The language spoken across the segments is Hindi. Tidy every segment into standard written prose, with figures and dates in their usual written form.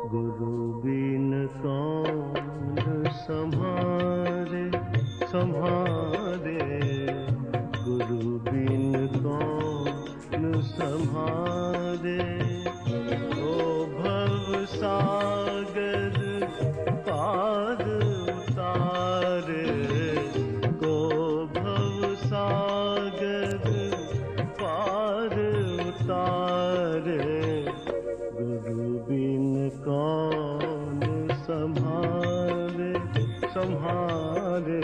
गुरु बिन कौन संभारे संभारे, गुरु बिन कौन संभारे। ओ भव सागर पार उतारे, को भव सागर पार उतारे। गुरु बिन कौन संभारे संभारे,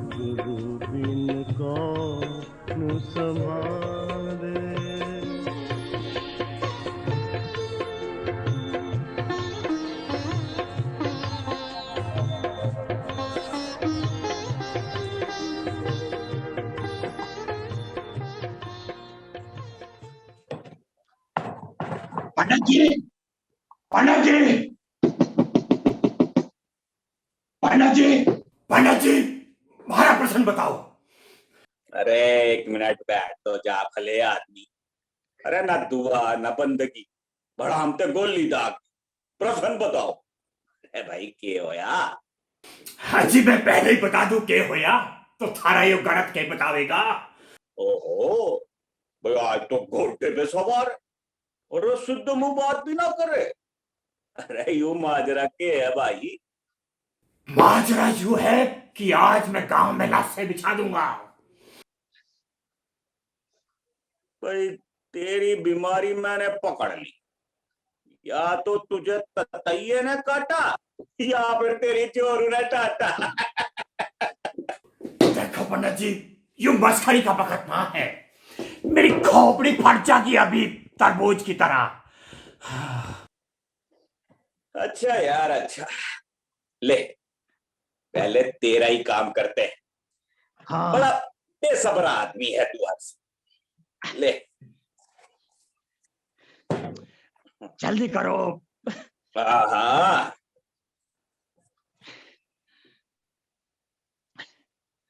गुरु बिन कौन संभारे। पंडित जी, पंडित जी, पंडित जी, पंडित जी, हमारा प्रश्न बताओ। अरे एक मिनट बैठ तो जा भले आदमी। अरे ना दुआ ना बंदगी, बड़ा हम ते गोली दाग। प्रश्न बताओ। अरे भाई के होया? हाजी मैं पहले ही बता दूं के होया तो थारा यो गलत के बतावेगा। ओहो भाई आज तो घोटे पे सवार है। और शुद्ध मुंह बात भी ना करे। अरे यू माजरा के है भाई? माजरा यूं है कि आज मैं गांव में लाशें बिछा दूंगा। भाई तेरी बीमारी मैंने पकड़ ली। या तो तुझे ततैये ने काटा या फिर तेरी चोरू ने टाटा। देखो पंडित जी, यूं मस्खरी का वक्त ना है। मेरी खोपड़ी फट जाएगी अभी तरबूज की तरह। अच्छा यार अच्छा, ले पहले तेरा ही काम करते हैं। हाँ। बड़ा बेसब्र आदमी है तू आज। ले जल्दी करो। हाँ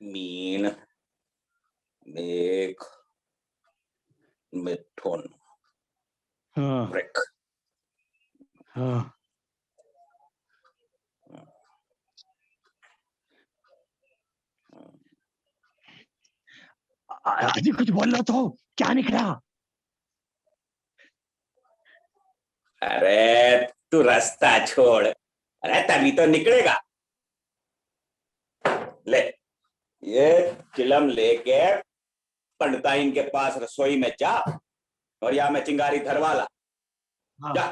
मीन मेघ मिथुन वृक। अजी कुछ बोल रहा तो क्या निकला? अरे तू रास्ता छोड़, अरे तभी तो निकलेगा। ले ये चिलम लेके पंडिताइन के पास रसोई में जा और यहाँ में चिंगारी धरवाला। हाँ। जा।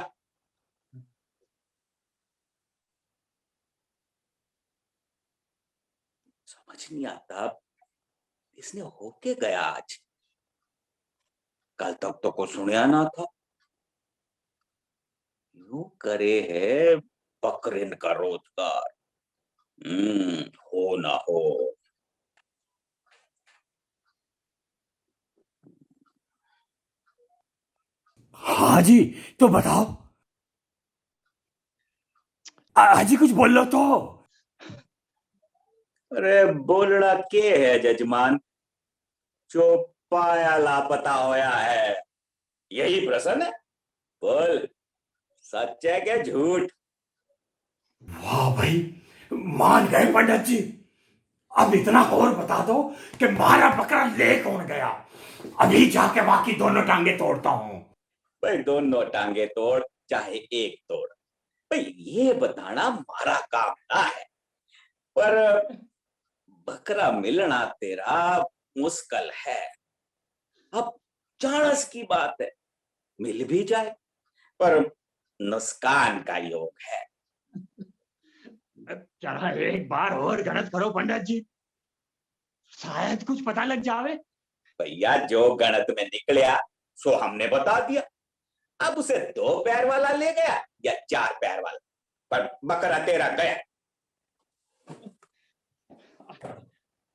समझ नहीं आता इसने होके गया आज। कल तक तो कुछ सुनिया ना था। यूं करे है बकरीन का रोजगार। हो ना हो। हाँ जी, तो बताओ। हाजी कुछ बोल लो तो। अरे बोलना के है जजमान? जो पाया लापता होया है, यही प्रश्न है। बोल सच है क्या झूठ? वाह भाई, मान गए पंडित जी। अब इतना और बता दो कि मारा बकरा ले कौन गया। अभी जाके बाकी दोनों टांगे तोड़ता हूँ। भाई दोनों टांगे तोड़ चाहे एक तोड़, भाई ये बताना हमारा काम ना है। पर बकरा मिलना तेरा मुश्किल है। अब चाणस की बात है, मिल भी जाए, पर नुकसान का योग है। जरा एक बार और गणित करो पंडित जी, शायद कुछ पता लग जावे। भैया जो गणित में निकलिया सो हमने बता दिया। अब उसे 2 पैर वाला ले गया या 4 पैर वाला, पर बकरा तेरा गया।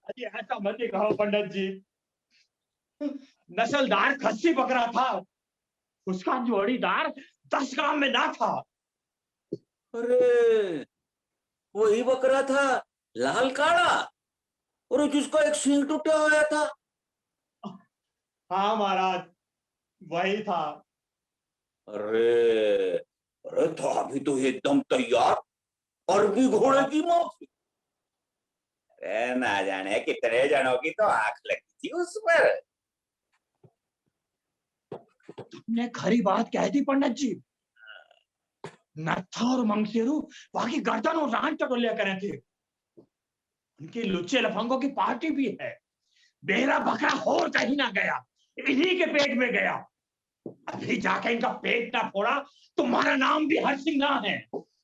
अजी ऐसा मत ही कहो पंडित जी, नस्लदार खस्सी बकरा था, उसका जोड़ीदार 10 गांव में ना था। अरे वही बकरा था, लाल काला, और जिसका एक सींग टूटा हुआ था। हाँ महाराज, वही था। अरे अरे तो अभी तो एकदम तैयार, अरबी घोड़े की मौत। अरे ना जाने कितने जनों की तो आंख लगी थी उस पर। तुमने खरी बात कह दी पंडित जी। नत्था और मंगसेरू बाकी गर्दन और रान टटोलिया करे थे। उनकी लुच्चे लफंगों की पार्टी भी है। मेरा बकरा और कहीं ना गया, इन्हीं के पेट में गया। अभी जाके इनका पेट ना फोड़ा, तुम्हारा नाम भी हरसिंह ना है।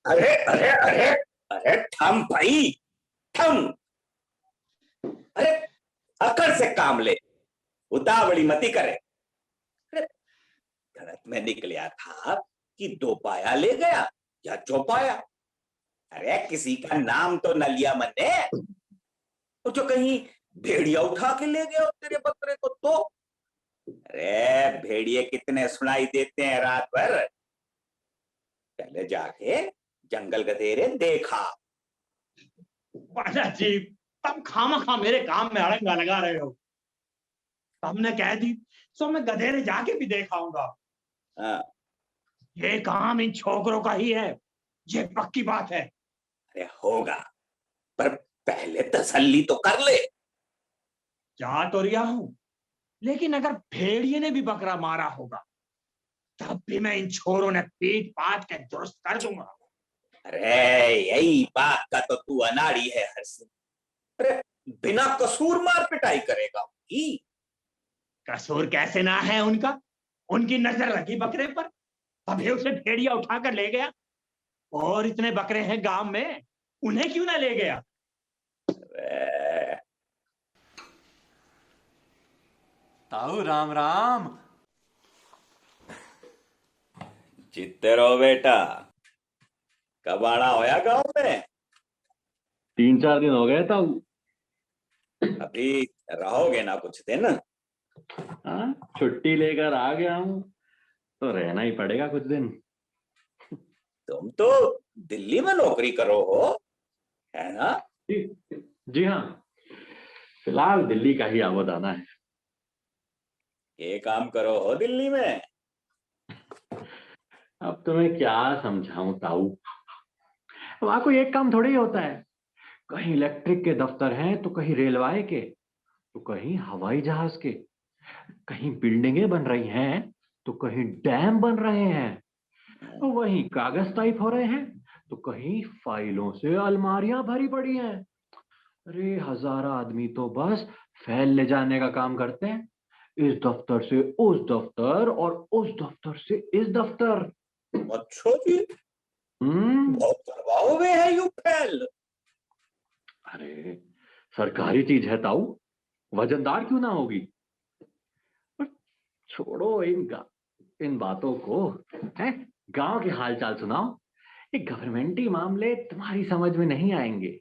अरे अरे अरे अरे थम भाई, थम। अरे अकड़ से काम ले, उतावली मती करे। अरे गलत में निकलिया था कि 2 पाया ले गया या चौपाया। अरे किसी का नाम तो न लिया मैंने। और जो कहीं भेड़िया उठा के ले गया तेरे बकरे को तो। अरे भेड़िए कितने सुनाई देते हैं रात भर। पहले जाके जंगल गधेरे देखा। पंडित जी, तुम खामा मेरे काम में अड़ंगा लगा रहे हो। तुमने कह दी सो मैं गधेरे जाके भी देखाऊंगा। हाँ। ये काम इन छोकरों का ही है, ये पक्की बात है। अरे होगा, पर पहले तसल्ली तो कर ले। जा तो रिया हूं, लेकिन अगर भेड़िए ने भी बकरा मारा होगा तब भी मैं इन छोरों ने पीट पाट के दुरुस्त कर दूंगा। अरे यही बात का तो तू अनाड़ी है हरसिंह। अरे बिना कसूर मार पिटाई करेगा उनकी। कसूर कैसे ना है उनका? उनकी नजर लगी बकरे पर, तभी उसे भेड़िया उठाकर ले गया। और इतने बकरे हैं गांव में, उन्हें क्यों ना ले गया? ताऊ राम राम। चित्ते रहो बेटा, कब आना होया गांव में? 3-4 दिन हो गए था। अभी रहोगे ना कुछ दिन? हाँ, छुट्टी लेकर आ गया हूँ तो रहना ही पड़ेगा कुछ दिन। तुम तो दिल्ली में नौकरी करो हो, है ना? जी हाँ, फिलहाल दिल्ली का ही आवत आना है। ये काम करो हो दिल्ली में? अब तुम्हें क्या समझाऊं ताऊ, वहां कोई एक काम थोड़ी होता है। कहीं इलेक्ट्रिक के दफ्तर हैं तो कहीं रेलवे के, तो कहीं हवाई जहाज के, कहीं बिल्डिंगें बन रही हैं तो कहीं डैम बन रहे हैं, तो वहीं कागज टाइप हो रहे हैं तो कहीं फाइलों से अलमारियां भरी पड़ी हैं। अरे 1000 आदमी तो बस फाइल ले जाने का काम करते हैं, इस दफ्तर से उस दफ्तर और उस दफ्तर से इस दफ्तर। अच्छा जी, बहुत करवाओ में है यू फैल। अरे सरकारी चीज है ताऊ, वजनदार क्यों ना होगी। पर छोड़ो इन बातों को, है गांव के हालचाल सुनाओ। ये गवर्नमेंटी मामले तुम्हारी समझ में नहीं आएंगे।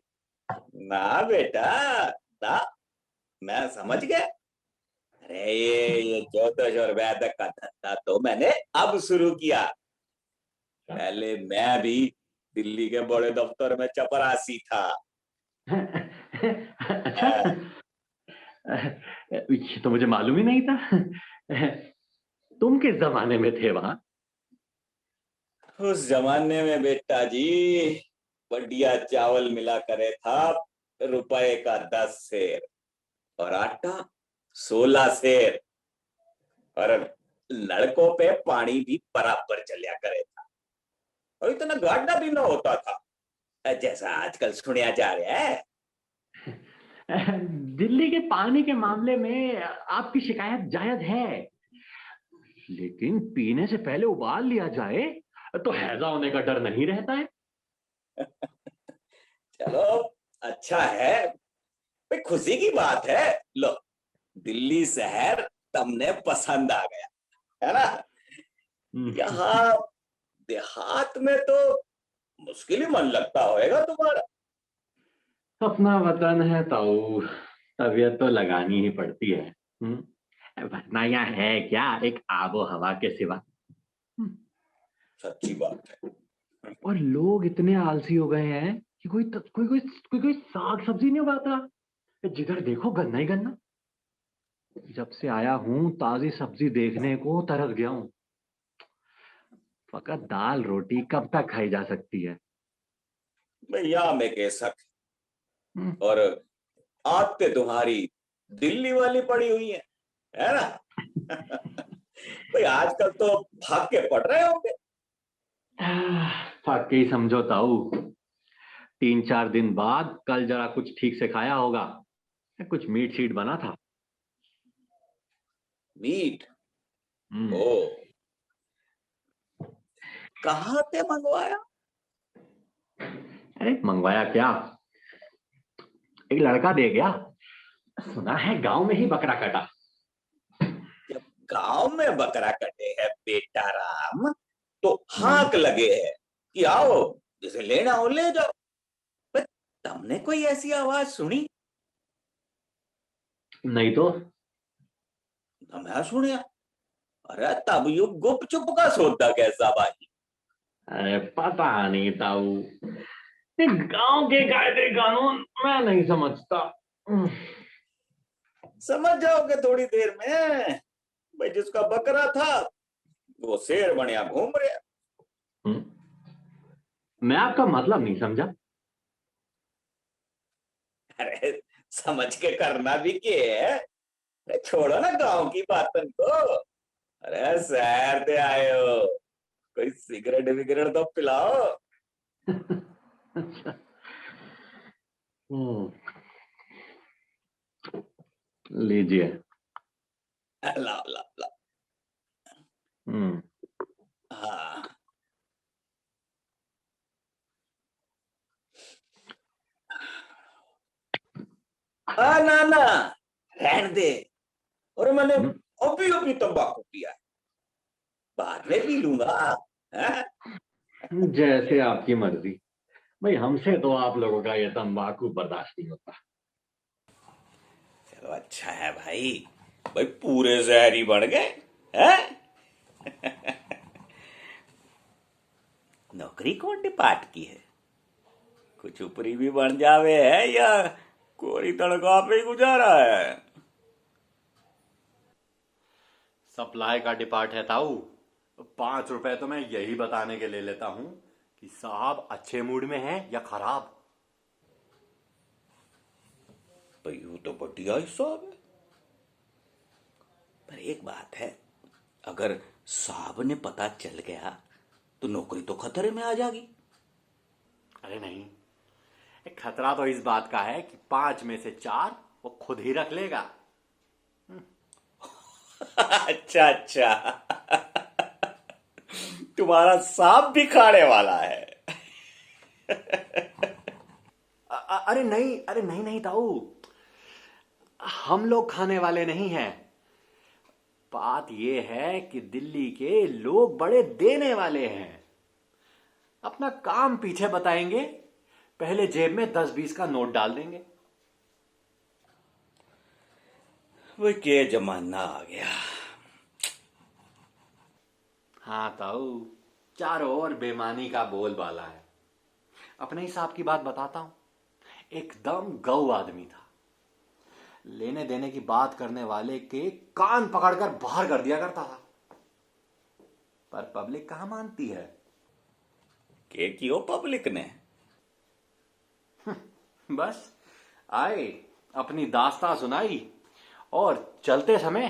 ना बेटा ना, मैं समझ गया। अरे ये ज्योतिष और वैदिक का धंधा तो मैंने अब शुरू किया। पहले मैं भी दिल्ली के बड़े दफ्तर में चपरासी था। अच्छा, ये तो मुझे मालूम ही नहीं था। तुम किस जमाने में थे वहां? उस जमाने में बेटा जी बढ़िया चावल मिला करे था, रुपए का 10 सेर, और आटा 16 सेर, और लड़कों पे पानी भी बराबर चलिया करे था, और इतना गाढ़ा भी ना होता था जैसा आजकल सुनिया जा रहा है। दिल्ली के पानी के मामले में आपकी शिकायत जायज है, लेकिन पीने से पहले उबाल लिया जाए तो हैजा होने का डर नहीं रहता है। चलो, अच्छा है भाई, खुशी की बात है। लो, दिल्ली शहर तुमने पसंद आ गया है ना। यहाँ देहात में तो मुश्किल ही मन लगता होएगा तुम्हारा। अपना वतन है ताऊ, तबीयत तो लगानी ही पड़ती है। वरना यहाँ है क्या एक आबो हवा के सिवा। हम्म, सच्ची बात है। और लोग इतने आलसी हो गए हैं कि कोई साग सब्जी नहीं उगाता। जिधर देखो गन्ना ही गन्ना। जब से आया हूँ ताजी सब्जी देखने को तरस गया हूँ। फकत दाल रोटी कब तक खाई जा सकती है। भैया में के शक, हम्म, और आदतें तुम्हारी दिल्ली वाली पड़ी हुई है ना। भाई आजकल तो भाग के पड़ रहे होंगे। थक के ही समझो ताऊ। 3-4 दिन बाद कल जरा कुछ ठीक से खाया होगा। कुछ मीट शीट बना था। मीट? हम्म, ओ, कहाँ से मंगवाया? अरे मंगवाया क्या, एक लड़का दे गया। सुना है गांव में ही बकरा कटा। जब गांव में बकरा कटे है बेटा राम, तो हम्म, हाँक लगे है कि आओ, जिसे लेना हो ले जाओ। पर तुमने कोई ऐसी आवाज सुनी? नहीं तो। मैं सुनिया। अरे तब यू गुप चुप का सौदा कैसा भाई? अरे पता नहीं ताऊ, ये गांव के कायदे कानून मैं नहीं समझता। समझ जाओगे थोड़ी देर में। भाई जिसका बकरा था वो शेर बढ़िया घूम रहा। हम्म, मैं आपका मतलब नहीं समझा। अरे समझ के करना भी क्या है। अरे छोड़ो ना गांव की बातन को। अरे शहर से आए हो, कोई सिगरेट विगरेट तो पिलाओ। अच्छा। हम्म, लीजिए। लाओ लाओ लाओ। हम्म, हाँ। ना ना, रहने दे। और मैंने हम्म, अभी अभी तंबाकू पिया है, बाद में पी लूंगा। हैं? जैसे आपकी मर्जी। भाई हमसे तो आप लोगों का ये तंबाकू बर्दाश्त नहीं होता। चलो अच्छा है भाई, भाई पूरे जहरी बढ़ गए हैं। नौकरी कौन डिपार्ट की है? कुछ ऊपरी भी बन जावे है या कोरी तड़का पे ही गुजारा है? सप्लाई का डिपार्ट है ताऊ। 5 रुपए तो मैं यही बताने के ले लेता हूं कि साहब अच्छे मूड में हैं या खराब। भाई वो तो बढ़िया हिसाब है। पर एक बात है, अगर साहब ने पता चल गया तो नौकरी तो खतरे में आ जाएगी। अरे नहीं, एक खतरा तो इस बात का है कि 5 में से 4 वो खुद ही रख लेगा। अच्छा अच्छा, तुम्हारा सांप भी खाने वाला है। अरे नहीं, अरे नहीं नहीं ताऊ, हम लोग खाने वाले नहीं हैं। बात यह है कि दिल्ली के लोग बड़े देने वाले हैं। अपना काम पीछे बताएंगे, पहले जेब में 10-20 का नोट डाल देंगे। वो के जमाना आ गया। हाँ ताऊ, चारों ओर बेमानी का बोलबाला है। अपने हिसाब की बात बताता हूं। एकदम गौ आदमी था। लेने देने की बात करने वाले के कान पकड़कर बाहर कर दिया करता था। पर पब्लिक कहां मानती है। के कियो पब्लिक ने? बस आए, अपनी दास्तां सुनाई और चलते समय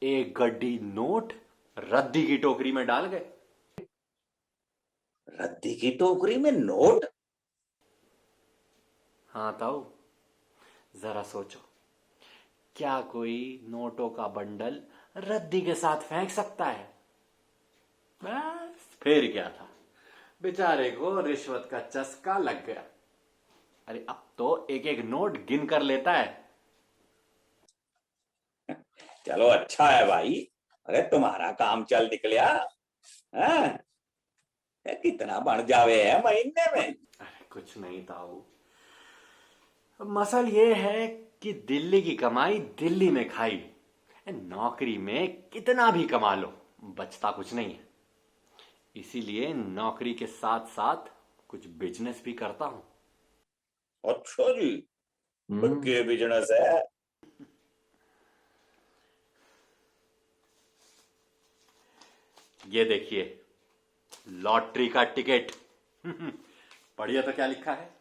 एक गड्डी नोट रद्दी की टोकरी में डाल गए। रद्दी की टोकरी में नोट? हाँ ताऊ, जरा सोचो, क्या कोई नोटों का बंडल रद्दी के साथ फेंक सकता है? बस फिर क्या था, बेचारे को रिश्वत का चस्का लग गया। अरे अब तो एक एक नोट गिन कर लेता है। चलो अच्छा है भाई, अरे तुम्हारा काम चल निकलिया। हाँ? कितना बन जावे है महीने में? अरे कुछ नहीं ताऊ, मसल ये है कि दिल्ली की कमाई दिल्ली में खाई। नौकरी में कितना भी कमा लो, बचता कुछ नहीं है। इसीलिए नौकरी के साथ साथ कुछ बिजनेस भी करता हूं। अच्छा जी, के बिजनेस है? ये देखिए, लॉटरी का टिकट। पढ़िए तो क्या लिखा है।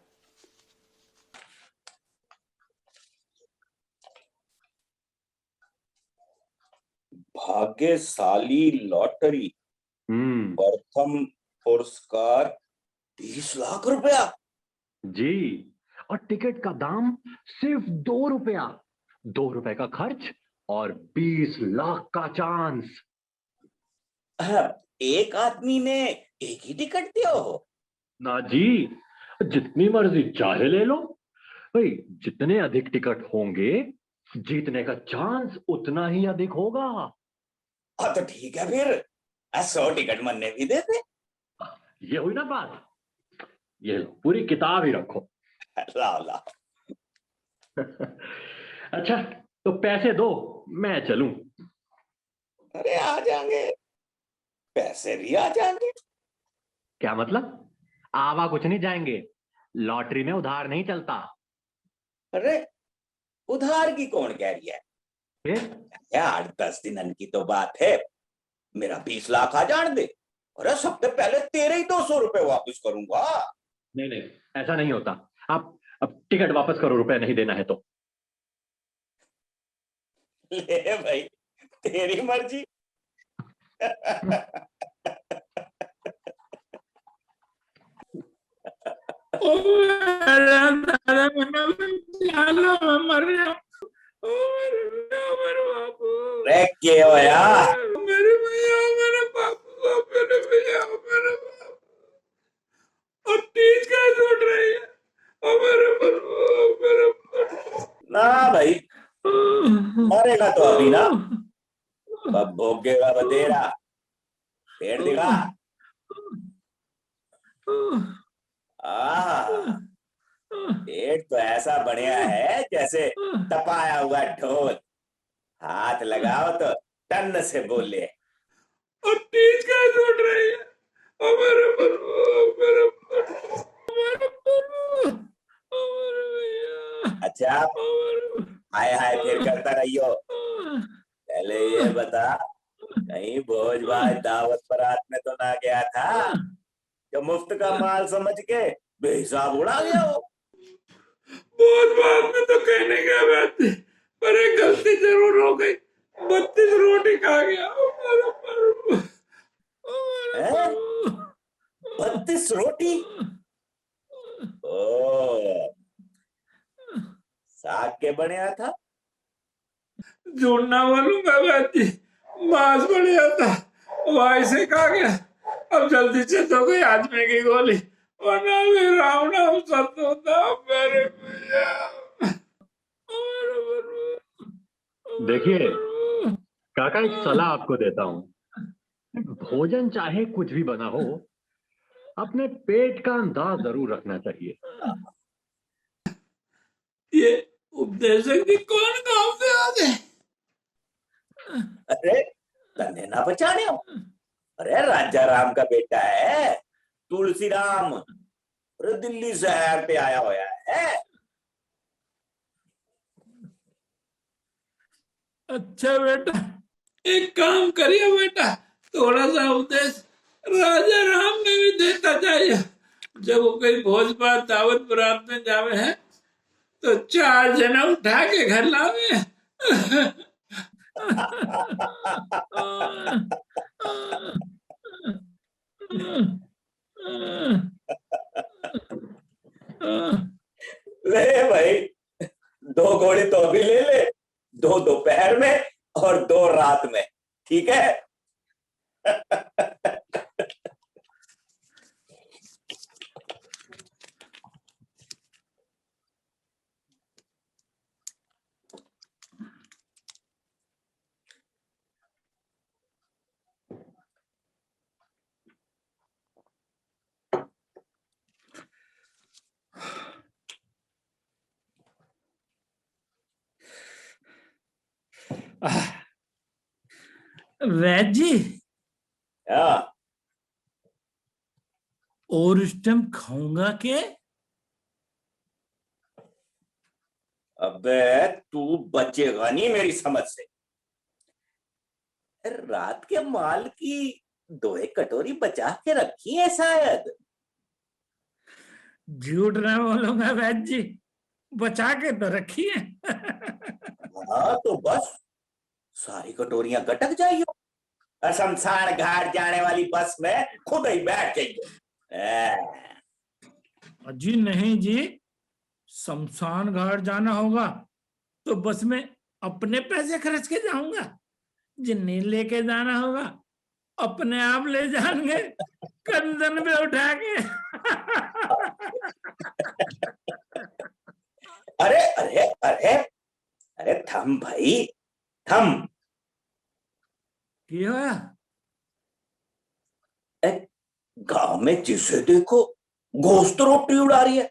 भाग्यशाली लॉटरी, प्रथम पुरस्कार 20 लाख रुपया। जी, और टिकट का दाम सिर्फ 2 रुपया। 2 रुपए का खर्च और 20 लाख का चांस। एक आदमी ने एक ही टिकट दिया हो? ना जी, जितनी मर्जी चाहे ले लो भाई। जितने अधिक टिकट होंगे, जीतने का चांस उतना ही अधिक होगा। हाँ तो ठीक है फिर, 100 टिकट मन्ने भी देते। ये हुई ना बात। ये लो, पूरी किताब ही रखो। लाओ लाओ। अच्छा, तो पैसे दो, मैं चलूं। अरे आ जाएंगे, पैसे भी आ जाएंगे। क्या मतलब? आवा कुछ नहीं जाएंगे। लॉटरी में उधार नहीं चलता। अरे उधार की कौन कह रही है? फिर? 8-10 दिन की तो बात है, मेरा 20 लाख आ जान दे। अरे सबसे पहले तेरे ही 200 रुपए वापस करूंगा। नहीं नहीं, ऐसा नहीं होता। आप अब टिकट वापस करो, रुपए नहीं देना है तो। ले भाई, तेरी मर्जी। अरे के होया? मेरे भैया, मेरे बापू, मेरे भैया, मेरे बापू, और तीज कैसे उठ रही है? और मेरे ना भाई, मरेगा तो अभी ना, अब भोगेगा बतेरा। पेड़ दिखा। पेड़ तो ऐसा बढ़िया है जैसे तपाया हुआ ढोल। हाथ लगाओ तो टन से बोले। और तीज कैसे उठ रही है? और मेरे भैया, अच्छा, हाय हाय फिर करता रहियो। पहले ये बता, कहीं भोज भाज दावत बारात में तो ना गया था जो मुफ्त का माल समझ के बेहिसाब उड़ा गया हो? बहुत बाद में तो कहने क्या बात थी, पर एक गलती जरूर हो गई। 32 रोटी खा गया। 32 रोटी? ओ, साग के बनया था? जोड़ना बोलूंगा बाती, मांस बढ़िया था, भाई से खा गया। अब जल्दी से तो कोई आदमी की गोली, वरना भी राम नाम सत्य होता मेरे भैया। देखिए काका, एक सलाह आपको देता हूं। भोजन चाहे कुछ भी बना हो, अपने पेट का अंदाज जरूर रखना चाहिए। ये उपदेशक जी कौन गांव से आ गए? अरे तन्ने ना बचाने हो? अरे राजा राम का बेटा है तुलसी राम, अरे दिल्ली शहर पे आया हुआ है। अच्छा बेटा, एक काम करिए बेटा, थोड़ा सा उपदेश राजा राम ने भी देता चाहिए। जब वो कोई भोज भात दावत बरात में जावे है तो 4 जना उठा के घर लावे। ले भाई, 2 गोली तो अभी ले ले, 2 दोपहर में और 2 रात में, ठीक है? वैद जी, हाँ, और इस टाइम खाऊंगा के? अबे तू बचेगा नहीं मेरी समझ से। रात के माल की 2 कटोरी बचा के रखी है शायद। झूठ ना बोलूंगा वैद जी, बचा के तो रखी है। हाँ तो बस सारी कटोरियां गटक जाइयो, शमशान घाट जाने वाली बस में खुद ही बैठ जाइयो। जी नहीं जी, शमशान घाट जाना होगा तो बस में अपने पैसे खर्च के जाऊंगा, जिन्हें लेके जाना होगा अपने आप ले जाएंगे कंधन पे उठा के। अरे अरे अरे अरे थम भाई, थम। क्या हुआ? गांव में जिसे देखो गोश्त रोटी उड़ा रही है।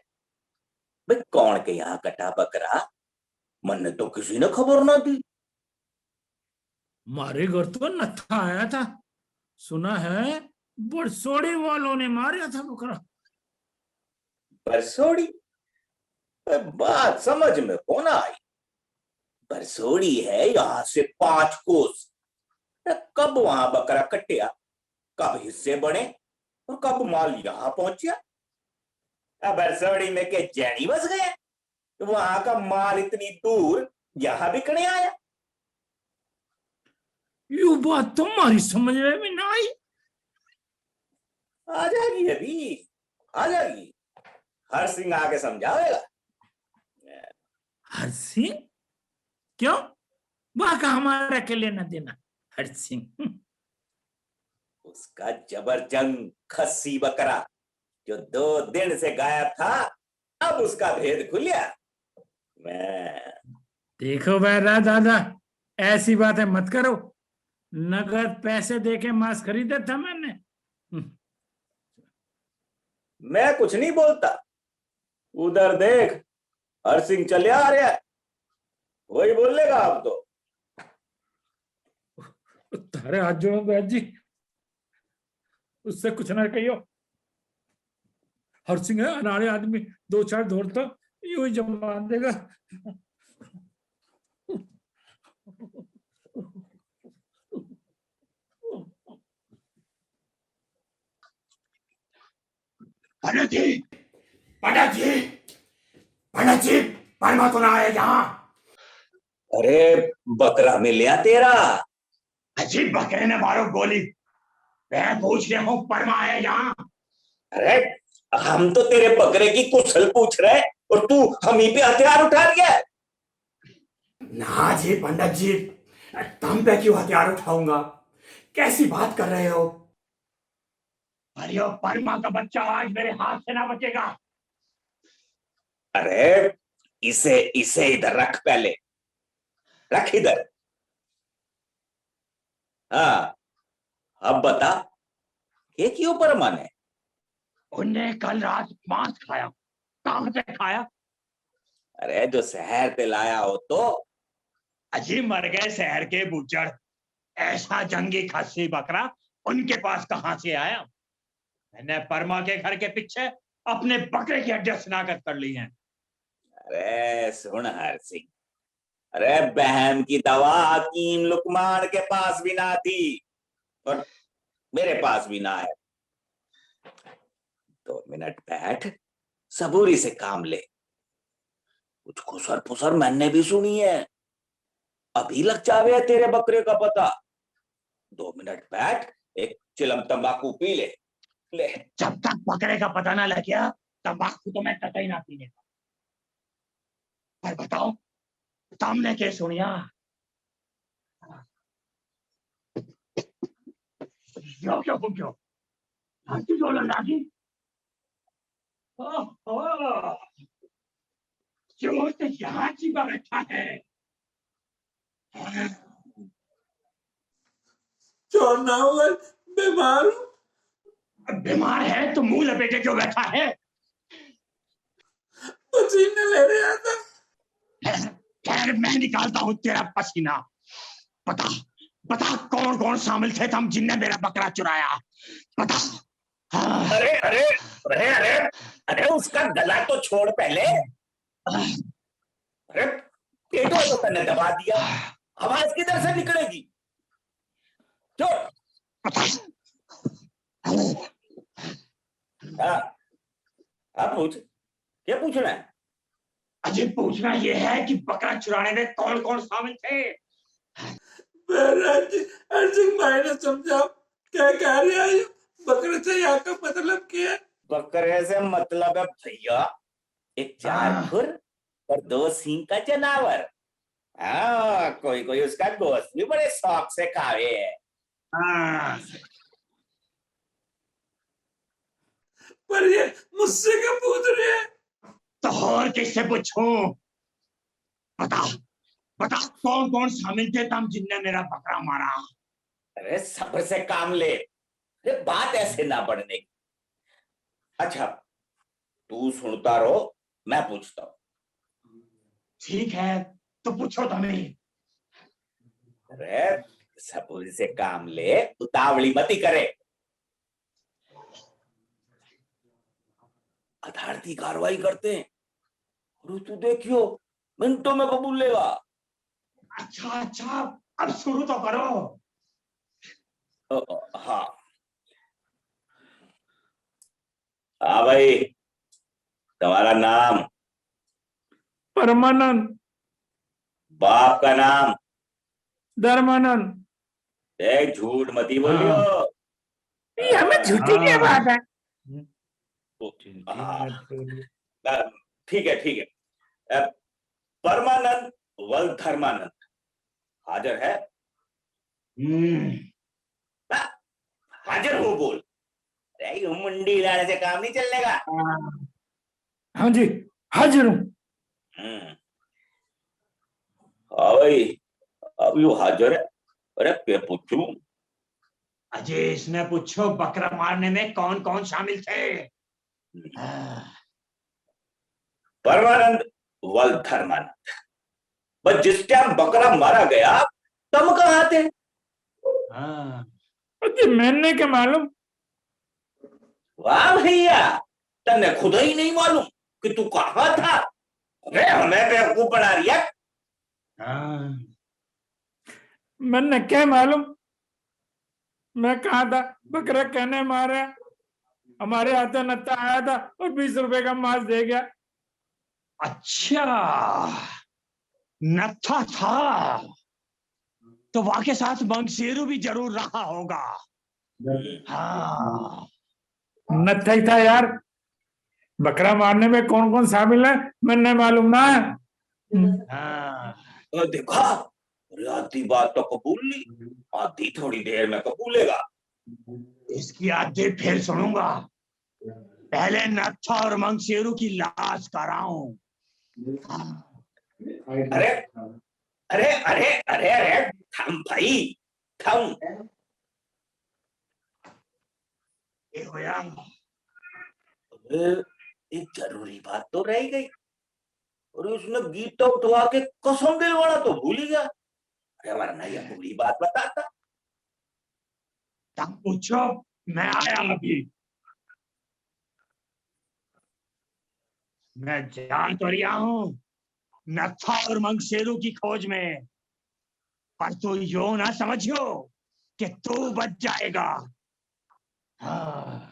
भाई कौन के यहाँ कटा बकरा, मन ने तो किसी ने खबर ना दी। हमारे घर तो नत्था आया था, सुना है बरसोड़ी वालों ने मारा था बकरा। बरसोड़ी? बात समझ में कौन आई। बरसोड़ी है यहाँ से 5 कोस। कब वहां बकरा कटिया, कब हिस्से बने और कब माल यहाँ पहुंचा। अब बरसोड़ी में के जैनी बस गए, तो वहां का माल इतनी दूर यहाँ बिकने आया। यू बात तो हमारी समझ में भी ना आई। आ जाएगी अभी, आ जाएगी। हर सिंह आके समझाएगा। हर सिंह? क्यों, वहां का हमारा के लेना देना हर सिंह? उसका जबरजंग खस्सी बकरा जो 2 दिन से गायब था, अब उसका भेद खुलिया। मैं देखो बैरा दादा, ऐसी बातें मत करो, नगद पैसे देके मांस खरीदा था मैंने। मैं कुछ नहीं बोलता। उधर देख, हर सिंह चले आ रहा है, वही बोलेगा अब तो। तारे हाथ जोड़ो बैद जी, उससे कुछ ना कहियो। हर सिंह है अनाड़े आदमी, 2-4 दौड़ता यूं ही जमा देगा। पंडित जी, पंडित जी, पंडित जी, परमा तो ना आया यहाँ। अरे बकरा मिल गया तेरा। अजीब बकरे ने मारो गोली। मैं पूछ रहा हूँ परमा आया यहाँ। अरे हम तो तेरे बकरे की कुशल पूछ रहे और तू हम ही पे हथियार उठा लिया। ना जी पंडित जी, तुम पे क्यों हथियार उठाऊंगा, कैसी बात कर रहे हो। अरे ओ परमा का बच्चा आज मेरे हाथ से ना बचेगा। अरे इसे इसे इधर रख, पहले रख इधर। हाँ अब बता, ये क्यों परमा ने? उनने कल रात मांस खाया। कहां से खाया? अरे जो शहर पे लाया हो तो। अजी मर गए शहर के बूचड़। ऐसा जंगी खस्सी बकरा उनके पास कहां से आया? मैंने परमा के घर के पीछे अपने बकरे की हड्डियां शिनाख्त कर ली हैं। अरे सुन हर सिंह, अरे बहन की दवा हकीम लुकमान के पास भी ना थी और मेरे पास भी ना है। 2 मिनट बैठ, सबूरी से काम ले। कुछ खुसर फुसर मैंने भी सुनी है, अभी लग जावे तेरे बकरे का पता। 2 मिनट बैठ, एक चिलम तंबाकू पी ले। ले जब तक बकरे का पता ना लग गया, तंबाकू तो मैं कतई ना पीने का। पर बताओ, सामने के सुनिया यो क्यों हो क्यों हाथी जो लंडाजी जो तो यहाँ छिपा बैठा है चोर ना होगा, बीमार हूँ। बीमार है तो मुंह लपेटे क्यों बैठा है पसीने ले रहा था। खैर मैं निकालता हूँ तेरा पसीना बता बता कौन कौन शामिल थे तुम जिनने मेरा बकरा चुराया बता अरे अरे अरे अरे अरे उसका गला तो छोड़ पहले। अरे पेटो तो तन्ने दबा दिया, आवाज किधर से निकलेगी? जो हाँ पूछ, क्या पूछना है? अजय पूछना यह है कि बकरा चुराने में कौन कौन शामिल थे अर्जुन भाई ने समझाओ क्या कह रहे हैं, बकरे से यहाँ का मतलब क्या है? बकरे से मतलब है भैया एक 4 खुर और 2 सींग का जानवर। हाँ, कोई कोई उसका गोश्त भी बड़े शौक से खावे है। पर ये मुझसे क्या पूछ रहे हैं? तो और किससे पूछूं बता बता कौन कौन शामिल थे तुम जिनने मेरा बकरा मारा अरे सब्र से काम ले, अरे बात ऐसे ना बढ़ने की। अच्छा तू सुनता रहो, मैं पूछता हूँ। ठीक है तो पूछो तुम्हें अरे सब्र से काम ले, उतावली मती करे। अदालती कार्रवाई करते हैं और तू देखियो मिनटों में कबूल लेगा। अच्छा अच्छा अब शुरू तो करो हाँ हाँ भाई, तुम्हारा नाम? परमानंद। बाप का नाम? धर्मानंद। एक झूठ मती बोलियो। ये हमें झूठी क्या बात है? ठीक है ठीक है। परमानंद वल धर्मानंद हाजिर है? हाजिर हो बोल। अरे मुंडी लाने से काम नहीं चलेगा। हाँ जी हाजिर हूँ। हाँ भाई अब यू हाजिर है। अरे क्या पूछू? अजय इसने पूछो बकरा मारने में कौन कौन शामिल थे परमानंद वल धर्मानंद, बस जिस टाइम बकरा मारा गया तुम कहाँ थे? मैंने क्या मालूम? वाह भैया, तन्ने खुद ही नहीं मालूम कि तू कहाँ था? अरे हमें बेवकूफ बना रिया। मैंने क्या मालूम मैं कहा था? बकरा कहने मारा, हमारे हाथों नत्था आया था और 20 रुपए का मांस दे गया। अच्छा नत्था था तो वहां के साथ मंगसेरू भी जरूर रहा होगा। हाँ नत्था ही था यार। बकरा मारने में कौन कौन शामिल है मैंने मालूम ना है। देखा, अरे आधी बात तो कबूल ली, आधी थोड़ी देर में कबूलेगा। इसकी आधी फिर सुनूंगा, पहले नत्था और मंगसेरू की लाश कराऊं। अरे अरे अरे अरे अरे थम भाई थम। ये होया एक जरूरी बात तो रह गई और उसने गीता उठवा के कसम दिलवाना तो भूल ही गया। अरे वरना ये पूरी बात बताता। तब पूछो, मैं आया अभी। मैं जान तो रिया हूं नत्था और मंगसेरू की खोज में, पर तू यो ना समझियो कि तू बच जाएगा। हाँ।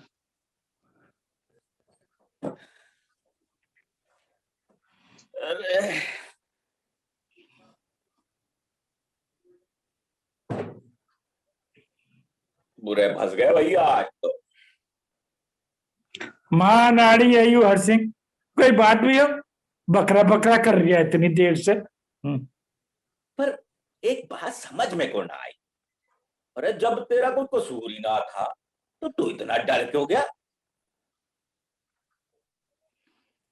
अरे बुरे फंस गए भैया आज तो। मां नाड़ी आयु हर सिंह, कोई बात भी हो? बकरा बकरा कर रही है इतनी देर से। पर एक बात समझ में को ना आई। अरे जब तेरा कोई कसूर ही ना था तो तू इतना डर क्यों गया?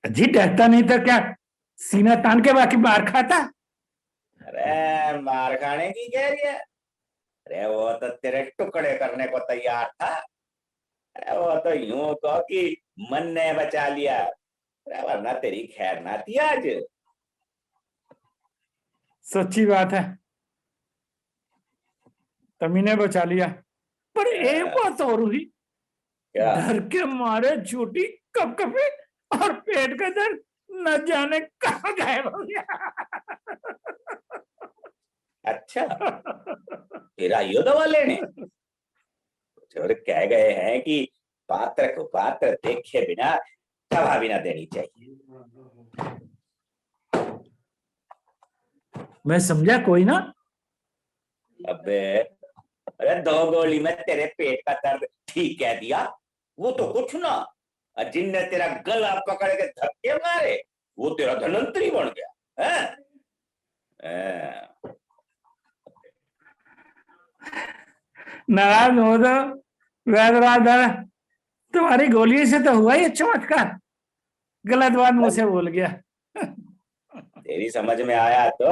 जी डरता नहीं तो क्या सीना तान के बाकी मार खाता। अरे मार खाने की कह रही है? अरे वो तो तेरे टुकड़े करने को तैयार था। अरे वो तो यूं कहो कि मन ने बचा लिया। अरे वरना तेरी खैर ना थी आज। सच्ची बात है, तमी ने बचा लिया। पर एक बात और हुई, क्या? डर के मारे छोटी कपकपी और पेट का दर्द न जाने कहाँ गायब हो गया। अच्छा, फिर आइयो दवा लेने। और कह गए हैं कि पात्र को पात्र देखे बिना दवा भी ना देनी चाहिए। मैं समझा कोई ना। अबे अरे 2 गोली में तेरे पेट का दर्द ठीक कह दिया, वो तो कुछ ना। और जिनने तेरा गला पकड़ के धक्के मारे वो तेरा धनंतरी बन गया है? नाराज हो तो वैद्यराज, तुम्हारी गोली से तो हुआ ही चमत्कार, गलत बात मुंह से बोल गया। तेरी समझ में आया तो?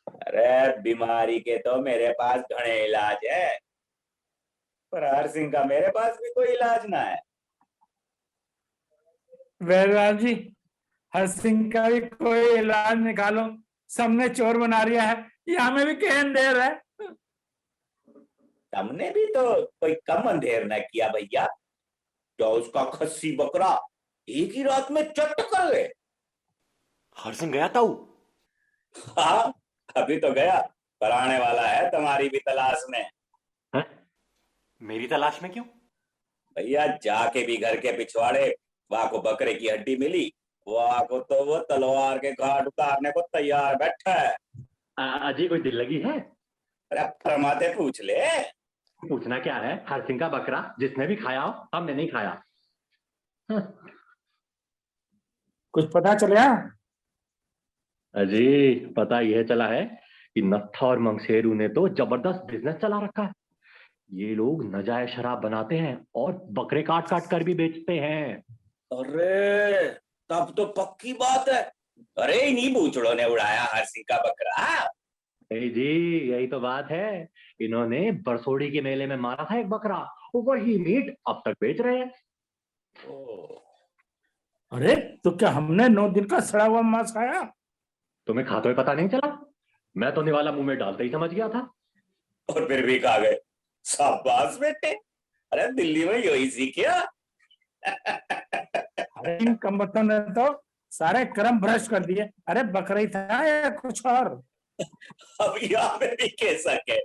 अरे बीमारी के तो मेरे पास घने इलाज है, पर हर सिंह का मेरे पास भी कोई इलाज ना है। वैद्यराज जी, हर सिंह का भी कोई इलाज निकालो, सबने चोर बना रिया है, यहाँ में भी कहन देर है। तुमने भी तो कोई कम अंधेर न किया भैया, तो उसका खस्सी बकरा एक ही रात में चट कर गए। हरसिंह गया ताऊ? हाँ, अभी तो गया, पर आने वाला है तुम्हारी भी तलाश में। हैं? मेरी तलाश में क्यों? भैया जाके भी घर के पिछवाड़े वहां को बकरे की हड्डी मिली, वहां को तो वो तलवार के घाट उतारने को तैयार बैठा है। अजी कोई दिल लगी है? अरे फरमाते पूछ ले। पूछना क्या है, हर सिंह का बकरा जिसने भी खाया हो, हमने नहीं खाया। कुछ पता चला? अजी पता यह चला है कि नत्था और मंगसेरू ने तो जबरदस्त बिजनेस चला रखा है। ये लोग नजायज शराब बनाते हैं और बकरे काट काट कर भी बेचते हैं। अरे तब तो पक्की बात है। अरे इन्हीं बूचड़ों ने उड़ाया हर सिंह का बकरा। जी यही तो बात है, इन्होंने बरसोड़ी के मेले में मारा था एक बकरा, वही मीट अब तक बेच रहे हैं। अरे तो क्या हमने 9 दिन का सड़ा हुआ मांस खाया? तुम्हें खाते हुए पता नहीं चला? मैं तो निवाला मुंह में डालते ही समझ गया था। और फिर भी खा गए। शाबाश बेटे, अरे दिल्ली में यही सीखा। अरे इन कमबख्तों ने तो सारे कर्म भ्रष्ट कर दिए। अरे बकरा ही था या कुछ और? अब यहाँ में भी कह सके,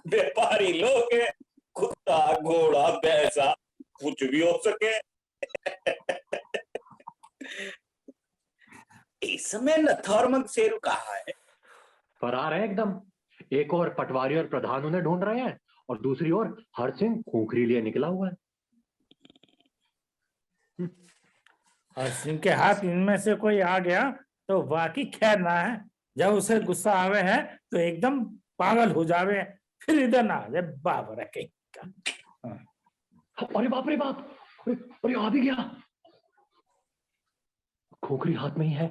व्यापारी लोग हैं, कुत्ता घोड़ा भैंसा कुछ भी हो सके। इस समय नत्था और मंगसेरू कहाँ है? फरार है एकदम। एक और पटवारी और प्रधान उन्हें ढूंढ रहे हैं और दूसरी ओर हर सिंह खूंखरी लिए निकला हुआ है। हर सिंह के हाथ इनमें से कोई आ गया तो वाकई खैर ना है। जब उसे गुस्सा आवे है तो एकदम पागल हो जावे, फिर इधर ना आ जाए बाबर है कहीं का। अरे बाप रे बाप, अरे आ भी गया। खोखरी हाथ में ही है।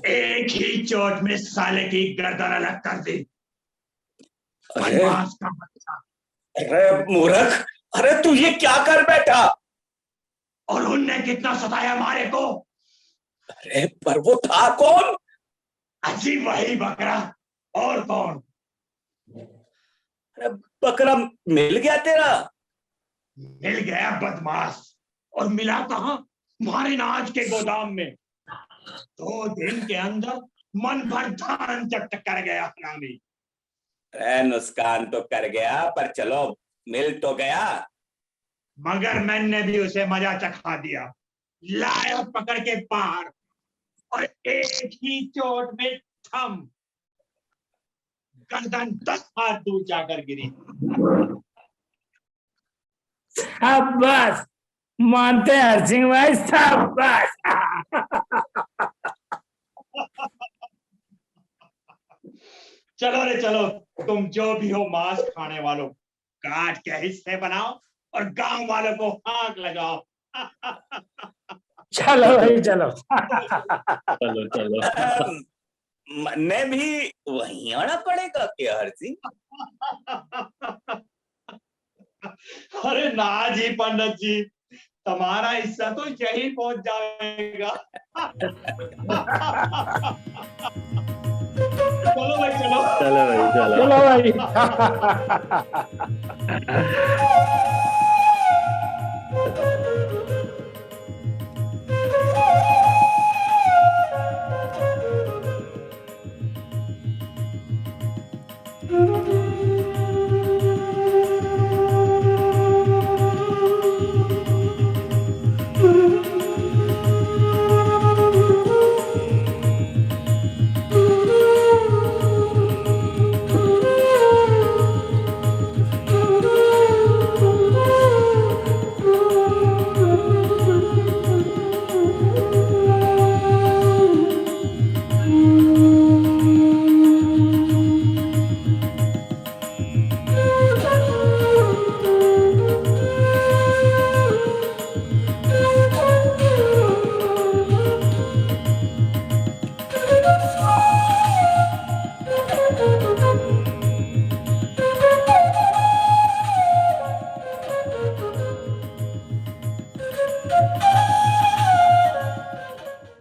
एक ही चोट में साले की गर्दन अलग कर दी। अरे बदमाश का बच्चा। अरे मूर्ख, अरे तू ये क्या कर बैठा? और उनने कितना सताया मारे को। अरे पर वो था कौन? अजी वही बकरा, और कौन? अरे बकरा मिल गया तेरा? मिल गया बदमाश। और मिला कहां? तुम्हारे नाज के गोदाम में। 2 दिन के अंदर मन भर धान जब्त कर गया हरामी। अरे नुकसान तो कर गया, पर चलो मिल तो गया। मगर मैंने भी उसे मजा चखा दिया। लाया पकड़ के बाहर और एक ही चोट में थम, गर्दन 10 हाथ दूर जाकर गिरी। शाबाश, मानते हैं हरसिंह भाई, शाबाश। चलो रे चलो, तुम जो भी हो मांस खाने वालों, काट के हिस्से बनाओ और गांव वालों को हाँक लगाओ। चलो भाई चलो। चलो चलो। मन्ने भी वहीं आना पड़ेगा क्या हर सिंह? अरे ना जी पंडित जी, तुम्हारा हिस्सा तो यही पहुंच जाएगा। चलो भाई चलो। चलो भाई चलो। चलो भाई।